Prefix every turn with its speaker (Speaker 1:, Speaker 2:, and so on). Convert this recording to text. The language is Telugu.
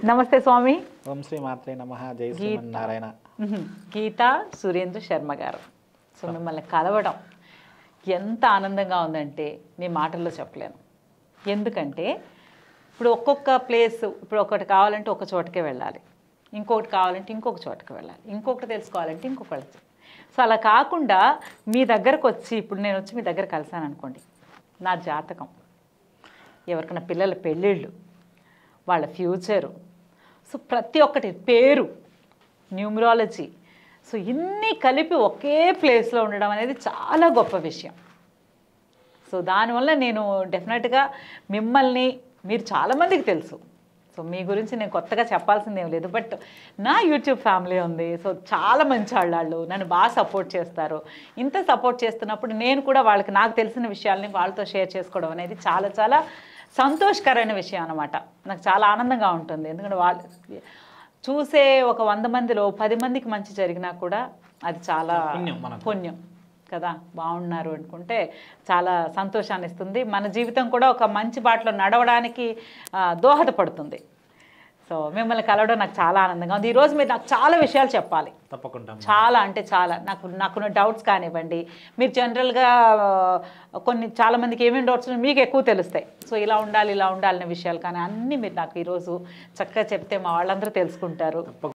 Speaker 1: నమస్తే స్వామి.
Speaker 2: ఓం శ్రీ మాత్రే నమః. జై శ్రీమన్నారాయణ.
Speaker 1: గీతా సురేంద్ర శర్మ గారు. సో మిమ్మల్ని కలవడం ఎంత ఆనందంగా ఉందంటే మీ మాటల్లో చెప్పలేను. ఎందుకంటే ఇప్పుడు ఒక్కొక్క ప్లేస్, ఇప్పుడు ఒకటి కావాలంటే ఒక చోటకే వెళ్ళాలి, ఇంకొకటి కావాలంటే ఇంకొక చోటకి వెళ్ళాలి, ఇంకొకటి తెలుసుకోవాలంటే ఇంకొకటి. సో అలా కాకుండా మీ దగ్గరకు వచ్చి, ఇప్పుడు నేను వచ్చి మీ దగ్గర కలిసాను అనుకోండి, నా జాతకం, ఎవరికైనా పిల్లల పెళ్ళిళ్ళు, వాళ్ళ ఫ్యూచరు, సో ప్రతి ఒక్కటి పేరు, న్యూమరాలజీ, సో ఇన్ని కలిపి ఒకే ప్లేస్లో ఉండడం అనేది చాలా గొప్ప విషయం. సో దానివల్ల నేను డెఫినెట్గా మిమ్మల్ని, మీరు చాలామందికి తెలుసు, సో మీ గురించి నేను కొత్తగా చెప్పాల్సిందేం లేదు, బట్ నా యూట్యూబ్ ఫ్యామిలీ ఉంది. సో చాలా మంచి వాళ్ళు నన్ను బాగా సపోర్ట్ చేస్తారు. ఇంత సపోర్ట్ చేస్తున్నప్పుడు నేను కూడా వాళ్ళకి నాకు తెలిసిన విషయాల్ని వాళ్ళతో షేర్ చేసుకోవడం అనేది చాలా చాలా సంతోషకరమైన విషయం అన్నమాట. నాకు చాలా ఆనందంగా ఉంటుంది. ఎందుకంటే వాళ్ళు చూసే ఒక 100 మందిలో 10 మందికి మంచి జరిగినా కూడా అది చాలా పుణ్యం కదా. బాగున్నారు అనుకుంటే చాలా సంతోషాన్ని ఇస్తుంది. మన జీవితం కూడా ఒక మంచి బాటలో నడవడానికి దోహదపడుతుంది. సో మిమ్మల్ని కలవడం నాకు చాలా ఆనందంగా ఉంది. ఈరోజు మీరు నాకు చాలా విషయాలు చెప్పాలి.
Speaker 2: తప్పకుండా.
Speaker 1: చాలా అంటే చాలా నాకున్న డౌట్స్ కానివ్వండి, మీరు జనరల్గా చాలామందికి ఏమేమి డౌట్స్ మీకు ఎక్కువ తెలుస్తాయి. సో ఇలా ఉండాలి అనే విషయాలు కానీ అన్నీ మీరు నాకు ఈరోజు చక్కగా చెప్తే మా వాళ్ళందరూ తెలుసుకుంటారు.